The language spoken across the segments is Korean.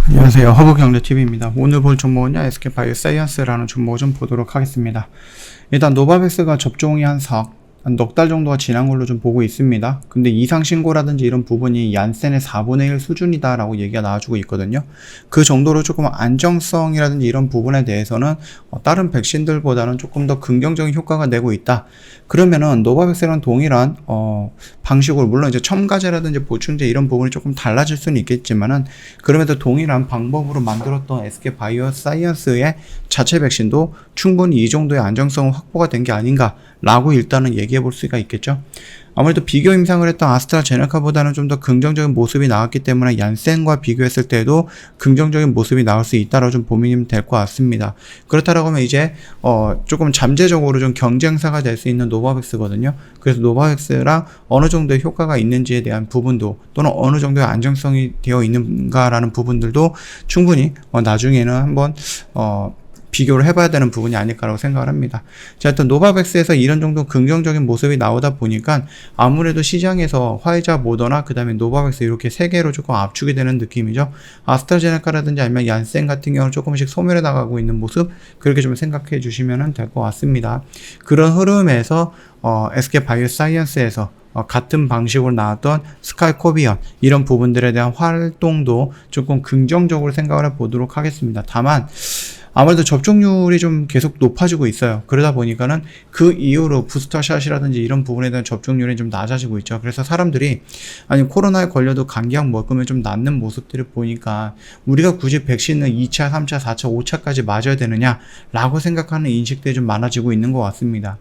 안녕하세요. 허브경제TV입니다. 오늘 볼 종목은요, SK바이오사이언스라는 종목을 좀 보도록 하겠습니다. 일단 노바백스가 접종이 한 넉 달 정도가 지난 걸로 좀 보고 있습니다. 근데 이상 신고라든지 이런 부분이 얀센의 4분의 1 수준이다라고 얘기가 나와주고 있거든요. 그 정도로 조금 안정성이라든지 이런 부분에 대해서는 다른 백신들보다는 조금 더 긍정적인 효과가 내고 있다. 그러면은 노바백스랑 동일한 방식으로, 물론 이제 첨가제라든지 보충제 이런 부분이 조금 달라질 수는 있겠지만은, 그럼에도 동일한 방법으로 만들었던 SK바이오사이언스의 자체 백신도 충분히 이 정도의 안정성은 확보가 된 게 아닌가 라고 일단은 얘기해 볼 수가 있겠죠. 아무래도 비교 임상을 했던 아스트라제네카보다는 좀 더 긍정적인 모습이 나왔기 때문에 얀센과 비교했을 때도 긍정적인 모습이 나올 수 있다라고 좀 보면 될 것 같습니다. 그렇다라고 하면 이제 조금 잠재적으로 좀 경쟁사가 될 수 있는 노바백스거든요. 그래서 노바백스랑 어느 정도의 효과가 있는지에 대한 부분도, 또는 어느 정도의 안정성이 되어 있는가라는 부분들도 충분히 나중에는 한번 비교를 해봐야 되는 부분이 아닐까라고 생각을 합니다. 자, 일단 노바백스에서 이런 정도 긍정적인 모습이 나오다 보니까 아무래도 시장에서 화이자, 모더나, 그 다음에 노바백스 이렇게 세 개로 조금 압축이 되는 느낌이죠. 아스트라제네카라든지 아니면 얀센 같은 경우는 조금씩 소멸해 나가고 있는 모습, 그렇게 좀 생각해 주시면 될 것 같습니다. 그런 흐름에서 SK바이오사이언스에서 같은 방식으로 나왔던 스카이코비언 이런 부분들에 대한 활동도 조금 긍정적으로 생각을 해보도록 하겠습니다. 다만 아무래도 접종률이 좀 계속 높아지고 있어요. 그러다 보니까는 그 이후로 부스터샷이라든지 이런 부분에 대한 접종률이 좀 낮아지고 있죠. 그래서 사람들이 아니 코로나에 걸려도 감기약 먹으면 좀 낫는 모습들을 보니까 우리가 굳이 백신을 2차, 3차, 4차, 5차까지 맞아야 되느냐 라고 생각하는 인식들이 좀 많아지고 있는 것 같습니다.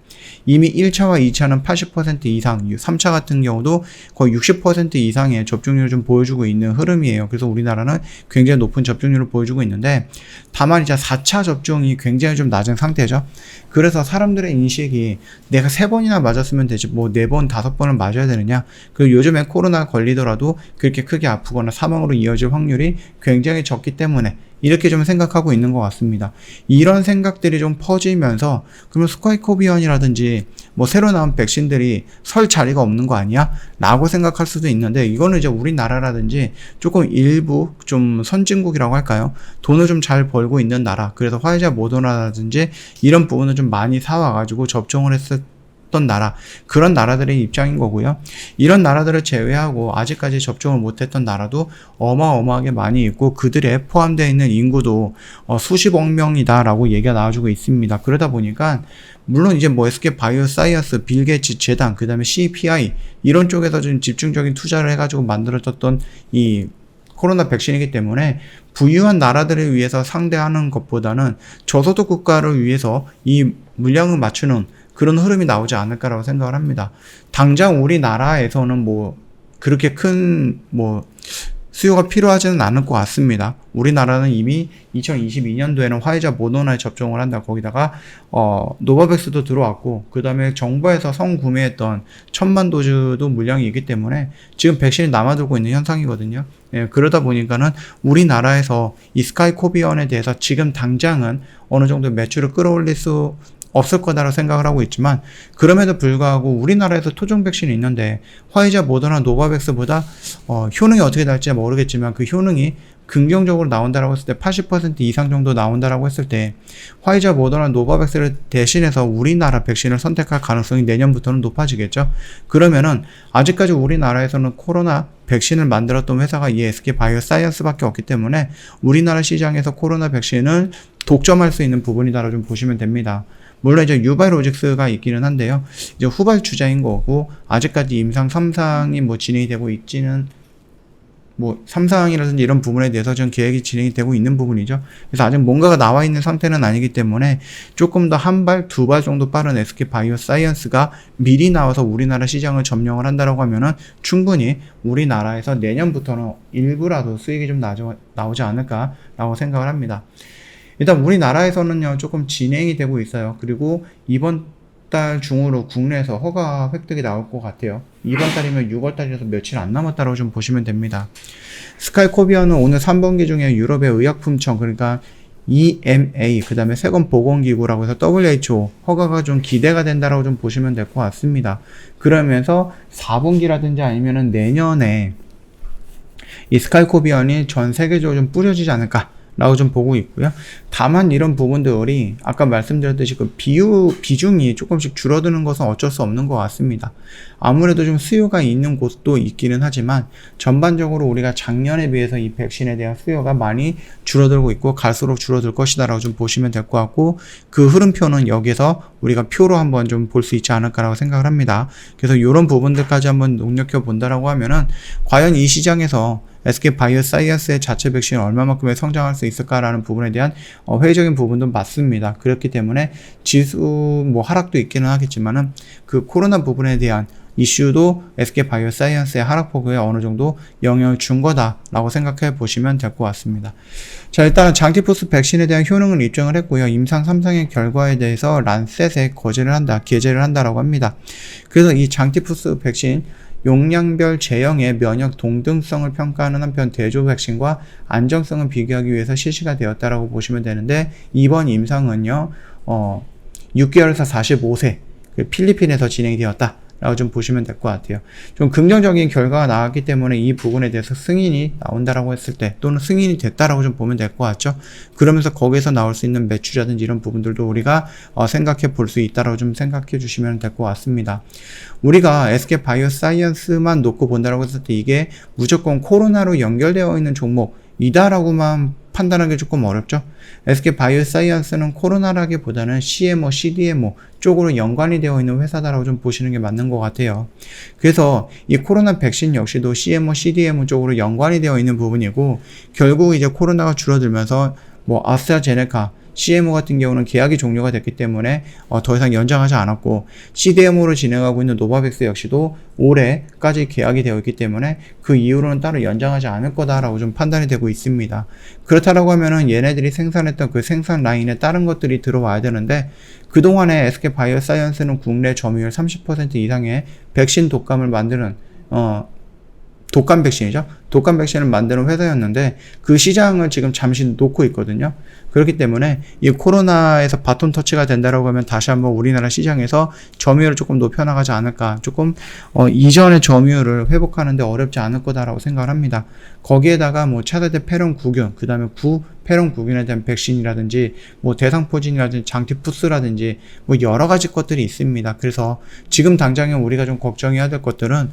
이미 1차와 2차는 80% 이상, 3차 같은 경우도 거의 60% 이상의 접종률을 좀 보여주고 있는 흐름이에요. 그래서 우리나라는 굉장히 높은 접종률을 보여주고 있는데, 다만 이제 4차 접종이 굉장히 좀 낮은 상태죠. 그래서 사람들의 인식이 내가 3번이나 맞았으면 되지 뭐 4번, 5번을 맞아야 되느냐. 그리고 요즘에 코로나 걸리더라도 그렇게 크게 아프거나 사망으로 이어질 확률이 굉장히 적기 때문에 이렇게 좀 생각하고 있는 것 같습니다. 이런 생각들이 좀 퍼지면서 그러면 스카이코비언이라든지 뭐 새로 나온 백신들이 설 자리가 없는 거 아니야? 라고 생각할 수도 있는데, 이거는 이제 우리나라라든지 조금 일부 좀 선진국이라고 할까요? 돈을 좀 잘 벌고 있는 나라, 그래서 화이자, 모더나라든지 이런 부분을 좀 많이 사와가지고 접종을 했을 나라, 그런 나라들의 입장인 거고요. 이런 나라들을 제외하고 아직까지 접종을 못했던 나라도 어마어마하게 많이 있고, 그들에 포함되어 있는 인구도 수십억 명이다라고 얘기가 나와주고 있습니다. 그러다 보니까 물론 이제 뭐 SK바이오사이언스, 빌게이츠 재단, 그 다음에 CPI 이런 쪽에서 좀 집중적인 투자를 해가지고 만들어졌던 이 코로나 백신이기 때문에 부유한 나라들을 위해서 상대하는 것보다는 저소득 국가를 위해서 이 물량을 맞추는 그런 흐름이 나오지 않을까라고 생각을 합니다. 당장 우리나라에서는 뭐 그렇게 큰 수요가 필요하지는 않을 것 같습니다. 우리나라는 이미 2022년도에는 화이자, 모더나에 접종을 한다. 거기다가 노바백스도 들어왔고, 그 다음에 정부에서 성구매했던 1000만 도즈도 물량이 있기 때문에 지금 백신이 남아들고 있는 현상이거든요. 예, 그러다 보니까는 우리나라에서 이 스카이코비언에 대해서 지금 당장은 어느 정도 매출을 끌어올릴 수 없을 거다라고 생각을 하고 있지만, 그럼에도 불구하고 우리나라에서 토종 백신이 있는데 화이자, 모더나, 노바백스보다 효능이 어떻게 날지 모르겠지만 그 효능이 긍정적으로 나온다라고 했을 때 80% 이상 정도 나온다라고 했을 때 화이자, 모더나, 노바백스를 대신해서 우리나라 백신을 선택할 가능성이 내년부터는 높아지겠죠. 그러면은 아직까지 우리나라에서는 코로나 백신을 만들었던 회사가 이 SK바이오사이언스밖에 없기 때문에 우리나라 시장에서 코로나 백신을 독점할 수 있는 부분이다라고 좀 보시면 됩니다. 물론 이제 유바이로직스가 있기는 한데요. 이제 후발주자인 거고, 아직까지 임상 3상이 뭐 진행이 되고 있지는, 뭐 3상이라든지 이런 부분에 대해서 좀 계획이 진행이 되고 있는 부분이죠. 그래서 아직 뭔가가 나와 있는 상태는 아니기 때문에 조금 더 한 발, 두 발 정도 빠른 SK바이오사이언스가 미리 나와서 우리나라 시장을 점령을 한다라고 하면은 충분히 우리나라에서 내년부터는 일부라도 수익이 좀 나오지 않을까라고 생각을 합니다. 일단 우리나라에서는요 조금 진행이 되고 있어요. 그리고 이번 달 중으로 국내에서 허가 획득이 나올 것 같아요. 이번 달이면 6월 달이라서 며칠 안 남았다고 좀 보시면 됩니다. 스카이코비언은 오늘 3분기 중에 유럽의 의약품청, 그러니까 EMA, 그 다음에 세계보건기구라고 해서 WHO 허가가 좀 기대가 된다라고 좀 보시면 될 것 같습니다. 그러면서 4분기라든지 아니면은 내년에 이 스칼코비언이 전 세계적으로 좀 뿌려지지 않을까 라고 좀 보고 있고요. 다만 이런 부분들이 아까 말씀드렸듯이 그 비중이 조금씩 줄어드는 것은 어쩔 수 없는 것 같습니다. 아무래도 좀 수요가 있는 곳도 있기는 하지만 전반적으로 우리가 작년에 비해서 이 백신에 대한 수요가 많이 줄어들고 있고 갈수록 줄어들 것이다 라고 좀 보시면 될 것 같고, 그 흐름표는 여기서 우리가 표로 한번 좀 볼 수 있지 않을까라고 생각을 합니다. 그래서 이런 부분들까지 한번 눈여겨 본다라고 하면은 과연 이 시장에서 SK바이오사이언스의 자체 백신이 얼마만큼의 성장할 수 있을까라는 부분에 대한 회의적인 부분도 맞습니다. 그렇기 때문에 지수 하락도 있기는 하겠지만은 그 코로나 부분에 대한 이슈도 SK바이오사이언스의 하락폭에 어느 정도 영향을 준 거다라고 생각해 보시면 될 것 같습니다. 자, 일단 장티푸스 백신에 대한 효능을 입증을 했고요. 임상 3상의 결과에 대해서 란셋에 게재를 한다라고 합니다. 그래서 이 장티푸스 백신 용량별 제형의 면역 동등성을 평가하는 한편 대조 백신과 안정성을 비교하기 위해서 실시가 되었다라고 보시면 되는데, 이번 임상은요 6개월에서 45세 필리핀에서 진행이 되었다 라고 좀 보시면 될 것 같아요. 좀 긍정적인 결과가 나왔기 때문에 이 부분에 대해서 승인이 나온다라고 했을 때, 또는 승인이 됐다라고 좀 보면 될 것 같죠. 그러면서 거기에서 나올 수 있는 매출이라든지 이런 부분들도 우리가 생각해 볼 수 있다라고 좀 생각해 주시면 될 것 같습니다. 우리가 SK바이오사이언스만 놓고 본다라고 했을 때 이게 무조건 코로나로 연결되어 있는 종목이다라고만 판단하기 조금 어렵죠. SK바이오사이언스는 코로나라기보다는 CMO, CDMO 쪽으로 연관이 되어 있는 회사다라고 좀 보시는 게 맞는 것 같아요. 그래서 이 코로나 백신 역시도 CMO, CDMO 쪽으로 연관이 되어 있는 부분이고, 결국 이제 코로나가 줄어들면서 아스트라제네카, CMO 같은 경우는 계약이 종료가 됐기 때문에 더 이상 연장하지 않았고, CDMO로 진행하고 있는 노바백스 역시도 올해까지 계약이 되어 있기 때문에 그 이후로는 따로 연장하지 않을 거다라고 좀 판단이 되고 있습니다. 그렇다라고 하면은 얘네들이 생산했던 그 생산 라인에 다른 것들이 들어와야 되는데, 그동안에 SK바이오사이언스는 국내 점유율 30% 이상의 백신 독감을 만드는 독감 백신이죠. 독감 백신을 만드는 회사였는데 그 시장을 지금 잠시 놓고 있거든요. 그렇기 때문에 이 코로나에서 바톤 터치가 된다라고 하면 다시 한번 우리나라 시장에서 점유율을 조금 높여나가지 않을까, 조금 이전의 점유율을 회복하는데 어렵지 않을 거다라고 생각을 합니다. 거기에다가 차세대 폐렴구균, 그 다음에 폐렴구균에 대한 백신이라든지 대상포진이라든지 장티푸스라든지 여러 가지 것들이 있습니다. 그래서 지금 당장에 우리가 좀 걱정해야 될 것들은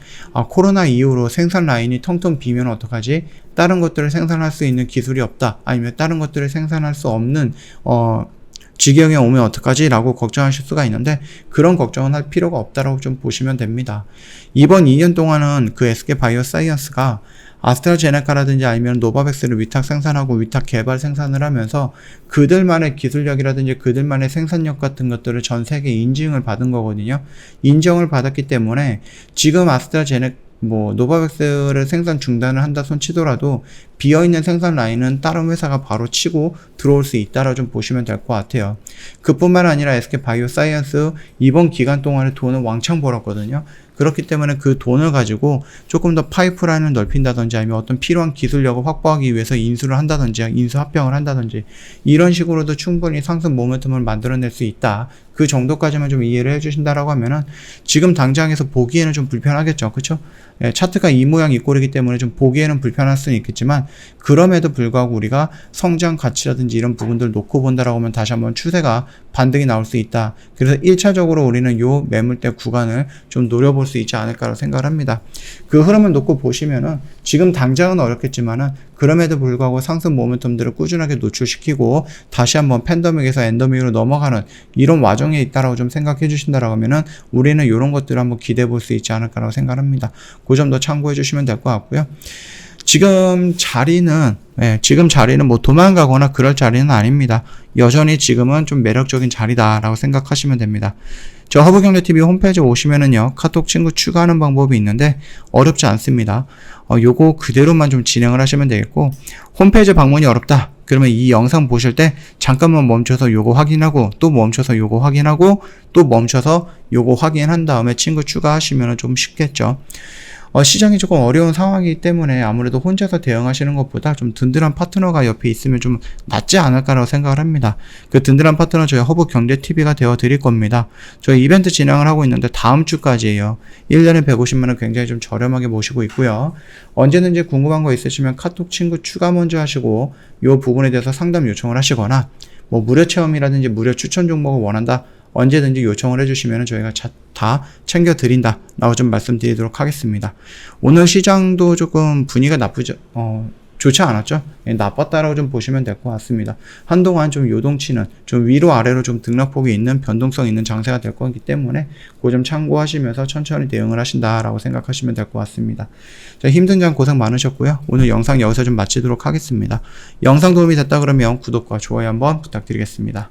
코로나 이후로 생산 라인이 텅텅 비면 어떡하지? 다른 것들을 생산할 수 있는 기술이 없다, 아니면 다른 것들을 생산할 수 없는 지경에 오면 어떡하지? 라고 걱정하실 수가 있는데, 그런 걱정은 할 필요가 없다라고 좀 보시면 됩니다. 이번 2년 동안은 그 SK바이오사이언스가 아스트라제네카라든지 아니면 노바백스를 위탁 생산하고 위탁 개발 생산을 하면서 그들만의 기술력이라든지 그들만의 생산력 같은 것들을 전 세계 인증을 받은 거거든요. 인정을 받았기 때문에 지금 노바백스를 생산 중단을 한다 손 치더라도 비어있는 생산 라인은 다른 회사가 바로 치고 들어올 수 있다라고 좀 보시면 될 것 같아요. 그뿐만 아니라 SK바이오사이언스 이번 기간 동안에 돈을 왕창 벌었거든요. 그렇기 때문에 그 돈을 가지고 조금 더 파이프라인을 넓힌다든지 아니면 어떤 필요한 기술력을 확보하기 위해서 인수를 한다든지 인수 합병을 한다든지 이런 식으로도 충분히 상승 모멘텀을 만들어낼 수 있다. 그 정도까지만 좀 이해를 해주신다라고 하면은 지금 당장에서 보기에는 좀 불편하겠죠. 그쵸? 차트가 이 모양 이 꼴이기 때문에 좀 보기에는 불편할 수는 있겠지만, 그럼에도 불구하고 우리가 성장 가치라든지 이런 부분들 놓고 본다라고 하면 다시 한번 추세가 반등이 나올 수 있다. 그래서 1차적으로 우리는 요 매물대 구간을 좀 노려볼 수 있지 않을까라고 생각을 합니다. 그 흐름을 놓고 보시면은 지금 당장은 어렵겠지만은 그럼에도 불구하고 상승 모멘텀들을 꾸준하게 노출시키고 다시 한번 팬더믹에서 엔더믹으로 넘어가는 이런 와중에 있다라고 좀 생각해 주신다라고 하면은 우리는 이런 것들을 한번 기대해 볼 수 있지 않을까라고 생각합니다. 그 점도 참고해 주시면 될 것 같고요. 지금 자리는 도망가거나 그럴 자리는 아닙니다. 여전히 지금은 좀 매력적인 자리다라고 생각하시면 됩니다. 저 허브경제TV 홈페이지에 오시면은요, 카톡 친구 추가하는 방법이 있는데 어렵지 않습니다. 요거 그대로만 좀 진행을 하시면 되겠고, 홈페이지 방문이 어렵다 그러면 이 영상 보실 때 잠깐만 멈춰서 요거 확인하고 또 멈춰서 요거 확인하고 또 멈춰서 요거 확인한 다음에 친구 추가하시면 좀 쉽겠죠. 시장이 조금 어려운 상황이기 때문에 아무래도 혼자서 대응하시는 것보다 좀 든든한 파트너가 옆에 있으면 좀 낫지 않을까라고 생각을 합니다. 그 든든한 파트너 저희 허브경제TV가 되어 드릴 겁니다. 저희 이벤트 진행을 하고 있는데 다음 주까지예요. 1년에 150만원 굉장히 좀 저렴하게 모시고 있고요. 언제든지 궁금한 거 있으시면 카톡 친구 추가 먼저 하시고 이 부분에 대해서 상담 요청을 하시거나 뭐 무료 체험이라든지 무료 추천 종목을 원한다, 언제든지 요청을 해주시면 저희가 다 챙겨드린다 라고 좀 말씀드리도록 하겠습니다. 오늘 시장도 조금 분위기가 좋지 않았죠? 나빴다라고 좀 보시면 될 것 같습니다. 한동안 좀 요동치는, 좀 위로 아래로 좀 등락폭이 있는 변동성 있는 장세가 될 거기 때문에 그 점 참고하시면서 천천히 대응을 하신다라고 생각하시면 될 것 같습니다. 자, 힘든 장 고생 많으셨고요. 오늘 영상 여기서 좀 마치도록 하겠습니다. 영상 도움이 됐다 그러면 구독과 좋아요 한번 부탁드리겠습니다.